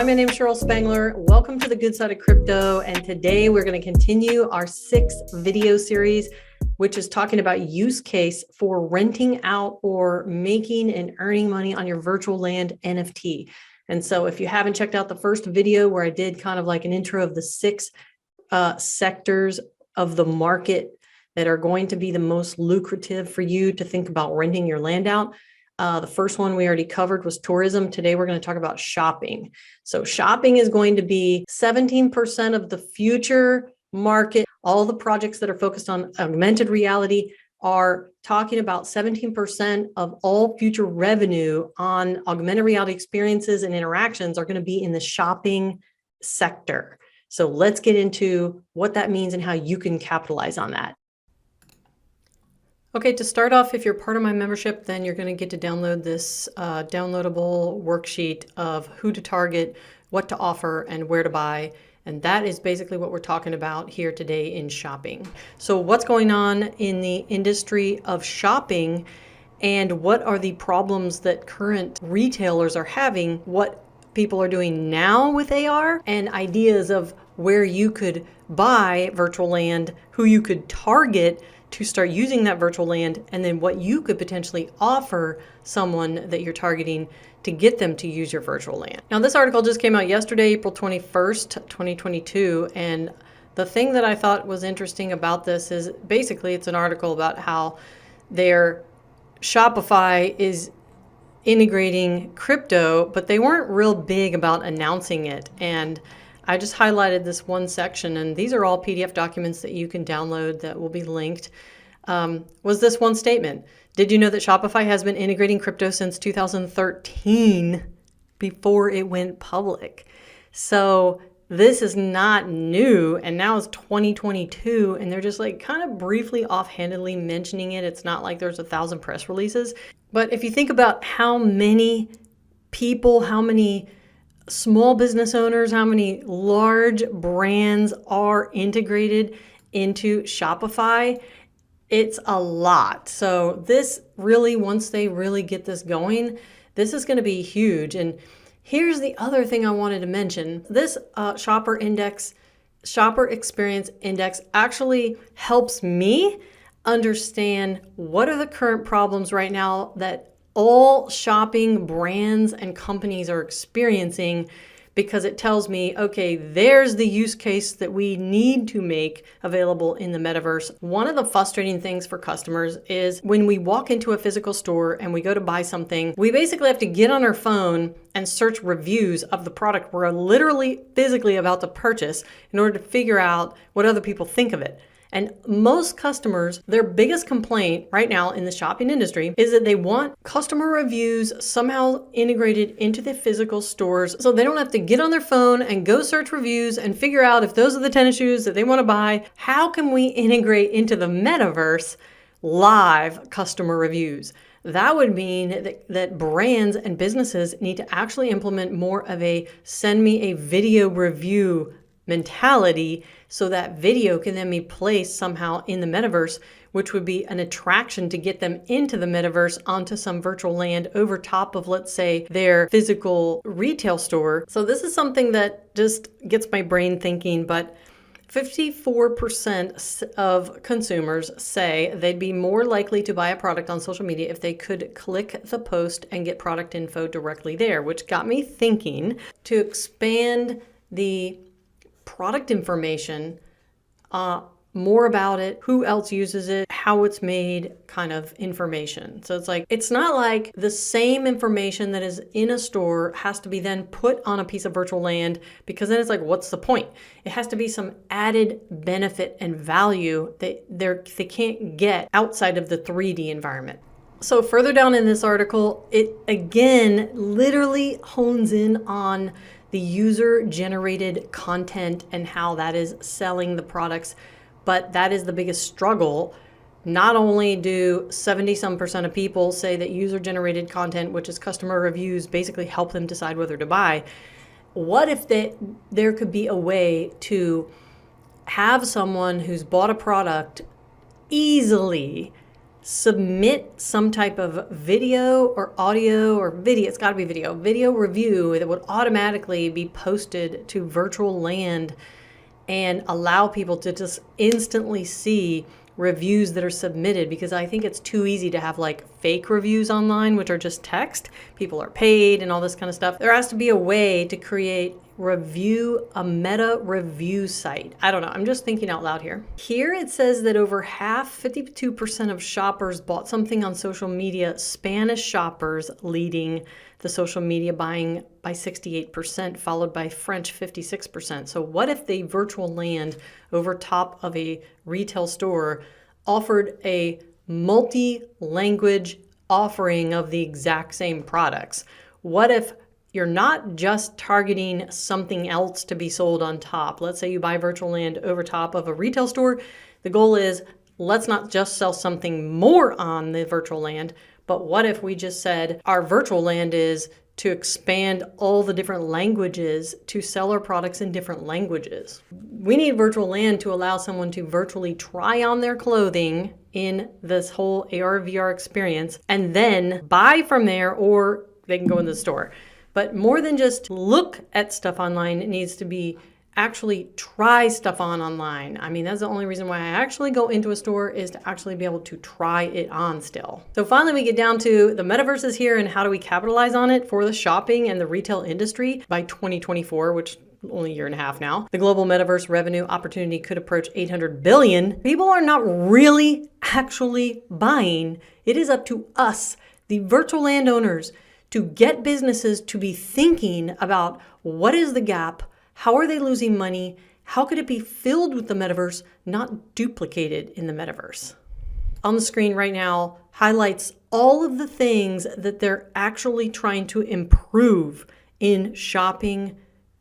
Hi, my name is Cheryl Spangler. Welcome to the Good Side of Crypto. And today we're going to continue our 6th video series, which is talking about use case for renting out or making and earning money on your virtual land NFT. And so if you haven't checked out the first video where I did kind of like an intro of the 6 sectors of the market that are going to be the most lucrative for you to think about renting your land out. The first one we already covered was tourism. Today, we're going to talk about shopping. So shopping is going to be 17% of the future market. All the projects that are focused on augmented reality are talking about 17% of all future revenue on augmented reality experiences and interactions are going to be in the shopping sector. So let's get into what that means and how you can capitalize on that. Okay, to start off, if you're part of my membership, then you're going to get to download this downloadable worksheet of who to target, what to offer, and where to buy. And that is basically what we're talking about here today in shopping. So what's going on in the industry of shopping and what are the problems that current retailers are having, what people are doing now with AR, and ideas of where you could buy virtual land, who you could target to start using that virtual land, and then what you could potentially offer someone that you're targeting to get them to use your virtual land. Now, this article just came out yesterday, April 21st, 2022, and the thing that I thought was interesting about this is basically it's an article about how their Shopify is integrating crypto, but they weren't real big about announcing it. And I just highlighted this one section, and these are all PDF documents that you can download that will be linked. Was this one statement? Did you know that Shopify has been integrating crypto since 2013 before it went public? So this is not new, and now it's 2022, and they're just like kind of briefly offhandedly mentioning it. It's not like there's 1,000 press releases. But if you think about how many people, how many small business owners, how many large brands are integrated into Shopify, it's a lot. So this really, once they really get this going, this is going to be huge. And here's the other thing I wanted to mention. This shopper experience index actually helps me understand what are the current problems right now that all shopping brands and companies are experiencing, because it tells me, okay, there's the use case that we need to make available in the metaverse. One of the frustrating things for customers is when we walk into a physical store and we go to buy something, we basically have to get on our phone and search reviews of the product we're literally physically about to purchase in order to figure out what other people think of it. And most customers, their biggest complaint right now in the shopping industry is that they want customer reviews somehow integrated into the physical stores so they don't have to get on their phone and go search reviews and figure out if those are the tennis shoes that they want to buy. How can we integrate into the metaverse live customer reviews? That would mean that brands and businesses need to actually implement more of a send me a video review mentality, so that video can then be placed somehow in the metaverse, which would be an attraction to get them into the metaverse onto some virtual land over top of, let's say, their physical retail store. So this is something that just gets my brain thinking, but 54% of consumers say they'd be more likely to buy a product on social media if they could click the post and get product info directly there, which got me thinking to expand the product information, more about it, who else uses it, how it's made, kind of information. So it's not like the same information that is in a store has to be then put on a piece of virtual land, because then it's like, what's the point? It has to be some added benefit and value that they can't get outside of the 3D environment. So further down in this article, it again literally hones in on the user-generated content and how that is selling the products. But that is the biggest struggle. Not only do 70-some% of people say that user-generated content, which is customer reviews, basically help them decide whether to buy, what if there could be a way to have someone who's bought a product easily submit some type of video or audio or video, it's got to be video review that would automatically be posted to virtual land and allow people to just instantly see reviews that are submitted, because I think it's too easy to have like fake reviews online, which are just text. People are paid and all this kind of stuff. There has to be a way to create a meta review site. I don't know. I'm just thinking out loud here. Here it says that over half, 52% of shoppers bought something on social media, Spanish shoppers leading the social media buying by 68%, followed by French 56%. So what if the virtual land over top of a retail store offered a multi-language offering of the exact same products? What if you're not just targeting something else to be sold on top? Let's say you buy virtual land over top of a retail store. The goal is, let's not just sell something more on the virtual land, but what if we just said our virtual land is to expand all the different languages to sell our products in different languages? We need virtual land to allow someone to virtually try on their clothing in this whole AR, VR experience and then buy from there, or they can go in the store. But more than just look at stuff online, it needs to be actually try stuff on online. I mean, that's the only reason why I actually go into a store, is to actually be able to try it on still. So finally, we get down to the metaverse is here and how do we capitalize on it for the shopping and the retail industry by 2024, which only a year and a half now. The global metaverse revenue opportunity could approach 800 billion. People are not really actually buying. It is up to us, the virtual landowners, to get businesses to be thinking about what is the gap, how are they losing money, how could it be filled with the metaverse, not duplicated in the metaverse. On the screen right now highlights all of the things that they're actually trying to improve in shopping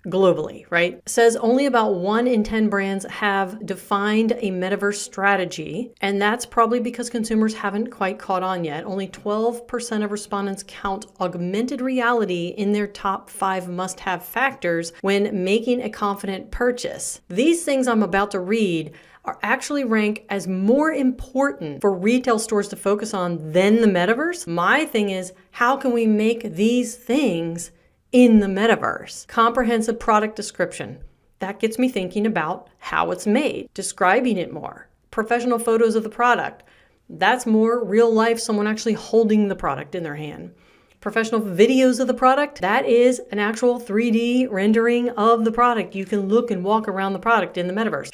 globally, right? It says only about 1 in 10 brands have defined a metaverse strategy, and that's probably because consumers haven't quite caught on yet. Only 12% of respondents count augmented reality in their top 5 must-have factors when making a confident purchase. These things I'm about to read are actually ranked as more important for retail stores to focus on than the metaverse. My thing is, how can we make these things in the metaverse? Comprehensive product description. That gets me thinking about how it's made, describing it more. Professional photos of the product. That's more real life, someone actually holding the product in their hand. Professional videos of the product. That is an actual 3D rendering of the product. You can look and walk around the product in the metaverse.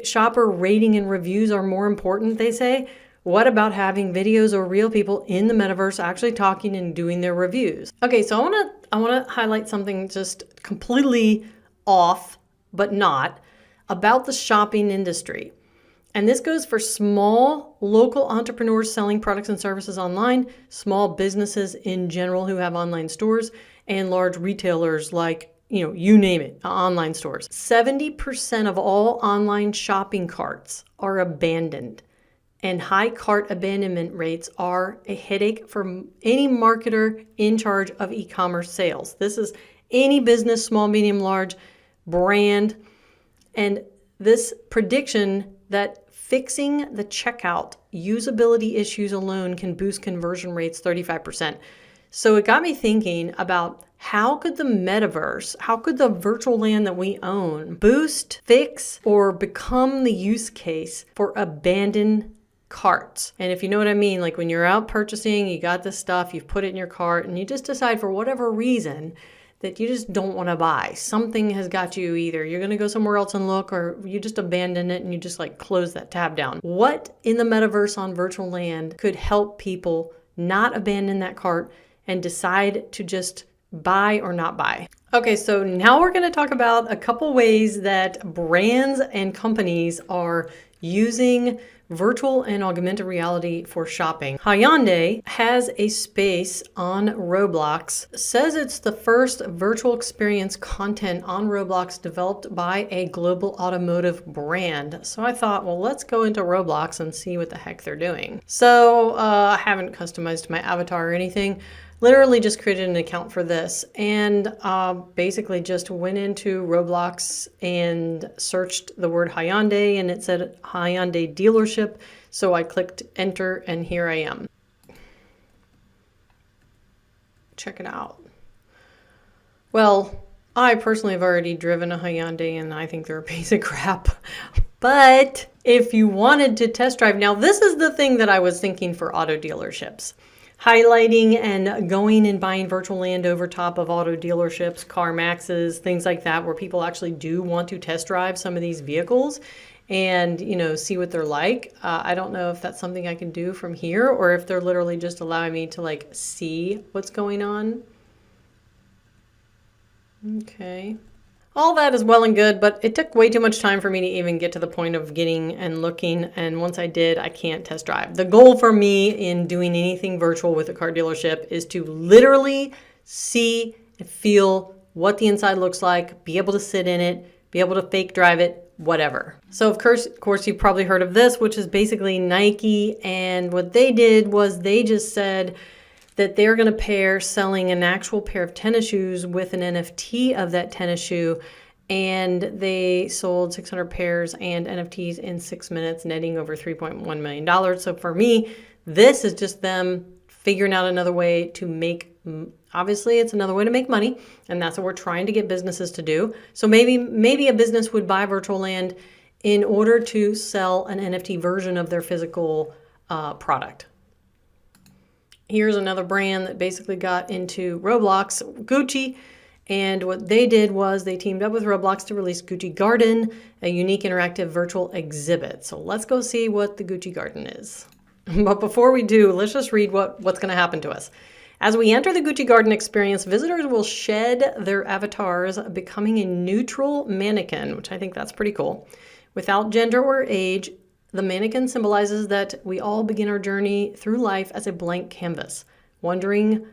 Shopper rating and reviews are more important, they say. What about having videos or real people in the metaverse actually talking and doing their reviews? Okay, so I want to highlight something just completely off, but not, about the shopping industry. And this goes for small local entrepreneurs selling products and services online, small businesses in general who have online stores, and large retailers like, you name it, online stores. 70% of all online shopping carts are abandoned. And high cart abandonment rates are a headache for any marketer in charge of e-commerce sales. This is any business, small, medium, large, brand. And this prediction that fixing the checkout usability issues alone can boost conversion rates 35%. So it got me thinking about how could the metaverse, how could the virtual land that we own boost, fix, or become the use case for abandoned carts? And if you know what I mean, like when you're out purchasing, you got this stuff, you've put it in your cart, and you just decide for whatever reason that you just don't want to buy. Something has got you, either you're going to go somewhere else and look, or you just abandon it and you just like close that tab down. What in the metaverse on virtual land could help people not abandon that cart and decide to just buy or not buy? Okay, so now we're going to talk about a couple ways that brands and companies are using virtual and augmented reality for shopping. Hyundai has a space on Roblox, says it's the first virtual experience content on Roblox developed by a global automotive brand. So I thought, well, let's go into Roblox and see what the heck they're doing. So I haven't customized my avatar or anything. Literally just created an account for this and basically just went into Roblox and searched the word Hyundai, and it said Hyundai dealership. So I clicked enter and here I am. Check it out. Well, I personally have already driven a Hyundai and I think they're a piece of crap. But if you wanted to test drive, now this is the thing that I was thinking for auto dealerships. Highlighting and going and buying virtual land over top of auto dealerships, CarMaxes, things like that, where people actually do want to test drive some of these vehicles and, see what they're like. I don't know if that's something I can do from here or if they're literally just allowing me to see what's going on. Okay. All that is well and good, but it took way too much time for me to even get to the point of getting and looking. And once I did, I can't test drive. The goal for me in doing anything virtual with a car dealership is to literally see and feel what the inside looks like, be able to sit in it, be able to fake drive it, whatever. So of course, you've probably heard of this, which is basically Nike. And what they did was they just said that they're going to pair selling an actual pair of tennis shoes with an NFT of that tennis shoe. And they sold 600 pairs and NFTs in 6 minutes, netting over $3.1 million. So for me, this is just them figuring out another way to make, obviously it's another way to make money. And that's what we're trying to get businesses to do. So maybe a business would buy virtual land in order to sell an NFT version of their physical product. Here's another brand that basically got into Roblox, Gucci. And what they did was they teamed up with Roblox to release Gucci Garden, a unique interactive virtual exhibit. So let's go see what the Gucci Garden is. But before we do, let's just read what's going to happen to us. As we enter the Gucci Garden experience, visitors will shed their avatars, becoming a neutral mannequin, which I think that's pretty cool. Without gender or age, the mannequin symbolizes that we all begin our journey through life as a blank canvas. Wandering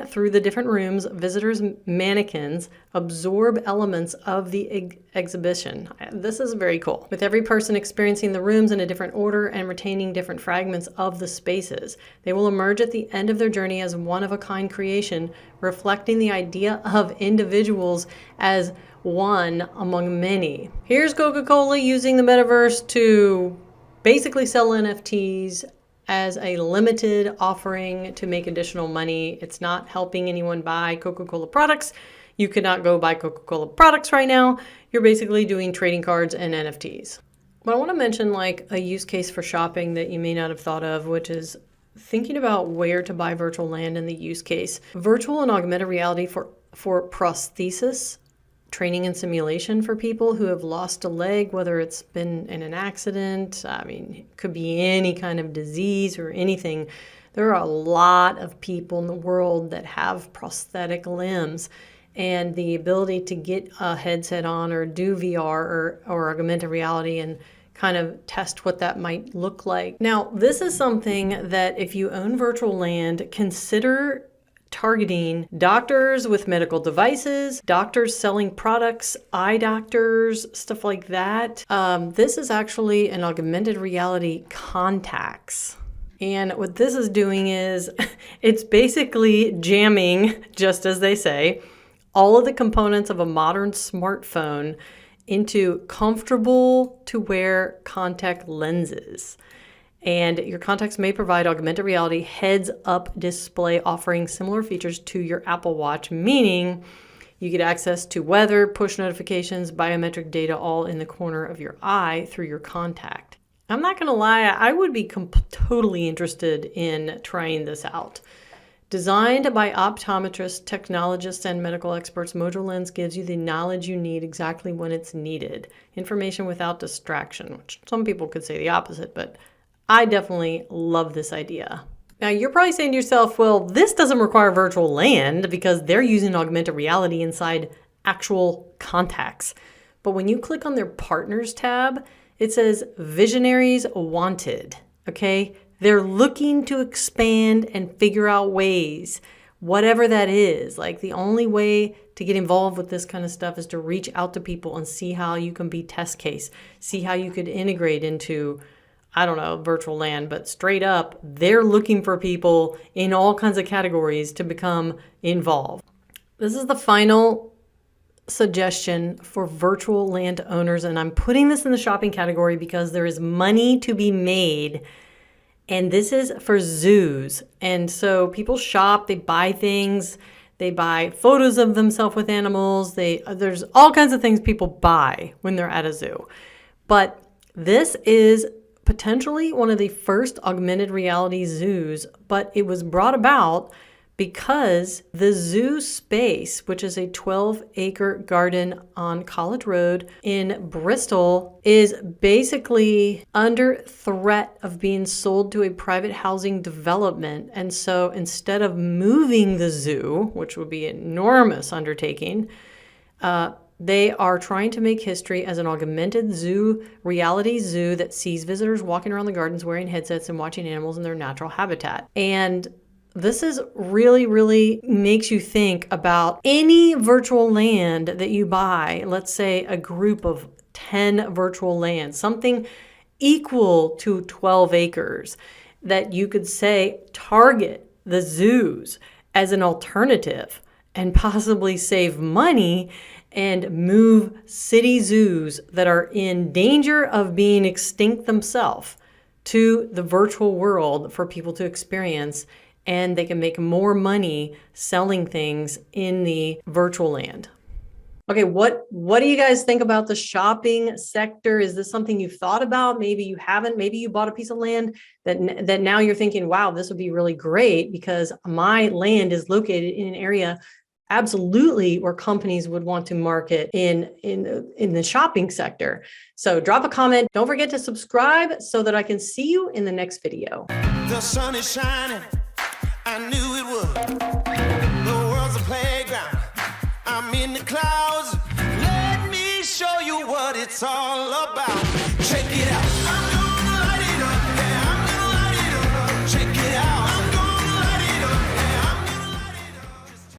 through the different rooms, visitors' mannequins absorb elements of the exhibition. This is very cool. With every person experiencing the rooms in a different order and retaining different fragments of the spaces, they will emerge at the end of their journey as one-of-a-kind creation, reflecting the idea of individuals as one among many. Here's Coca-Cola using the metaverse to basically sell NFTs as a limited offering to make additional money. It's not helping anyone buy Coca-Cola products. You cannot go buy Coca-Cola products right now. You're basically doing trading cards and NFTs. But I want to mention a use case for shopping that you may not have thought of, which is thinking about where to buy virtual land and the use case. Virtual and augmented reality for prosthesis, training and simulation for people who have lost a leg, whether it's been in an accident, it could be any kind of disease or anything. There are a lot of people in the world that have prosthetic limbs, and the ability to get a headset on or do VR or augmented reality and kind of test what that might look like. Now, this is something that if you own virtual land, consider targeting doctors with medical devices, doctors selling products, eye doctors, stuff like that. This is actually an augmented reality contacts. And what this is doing is it's basically jamming, just as they say, all of the components of a modern smartphone into comfortable to wear contact lenses. And your contacts may provide augmented reality heads-up display offering similar features to your Apple Watch, meaning you get access to weather, push notifications, biometric data all in the corner of your eye through your contact. I'm not going to lie, I would be totally interested in trying this out. Designed by optometrists, technologists, and medical experts, Mojo Lens gives you the knowledge you need exactly when it's needed. Information without distraction, which some people could say the opposite, but I definitely love this idea. Now, you're probably saying to yourself, well, this doesn't require virtual land because they're using augmented reality inside actual contacts. But when you click on their partners tab, it says visionaries wanted, okay? They're looking to expand and figure out ways, whatever that is. The only way to get involved with this kind of stuff is to reach out to people and see how you can be test case, see how you could integrate into I don't know, virtual land, but straight up, they're looking for people in all kinds of categories to become involved. This is the final suggestion for virtual land owners, and I'm putting this in the shopping category because there is money to be made, and this is for zoos. And so people shop, they buy things, they buy photos of themselves with animals, there's all kinds of things people buy when they're at a zoo. But this is potentially one of the first augmented reality zoos, but it was brought about because the zoo space, which is a 12-acre garden on College Road in Bristol, is basically under threat of being sold to a private housing development. And so instead of moving the zoo, which would be an enormous undertaking, they are trying to make history as an augmented zoo, reality zoo that sees visitors walking around the gardens wearing headsets and watching animals in their natural habitat. And this is really makes you think about any virtual land that you buy. Let's say a group of 10 virtual lands, something equal to 12 acres, that you could say target the zoos as an alternative and possibly save money and move city zoos that are in danger of being extinct themselves to the virtual world for people to experience. And they can make more money selling things in the virtual land. Okay, what do you guys think about the shopping sector? Is this something you've thought about? Maybe you haven't. Maybe you bought a piece of land that now you're thinking, wow, this would be really great because my land is located in an area absolutely where companies would want to market in the shopping sector. So drop a comment. Don't forget to subscribe so that I can see you in the next video. The sun is shining. I knew it would. The world's a playground. I'm in the clouds. Let me show you what it's all about. Check it out.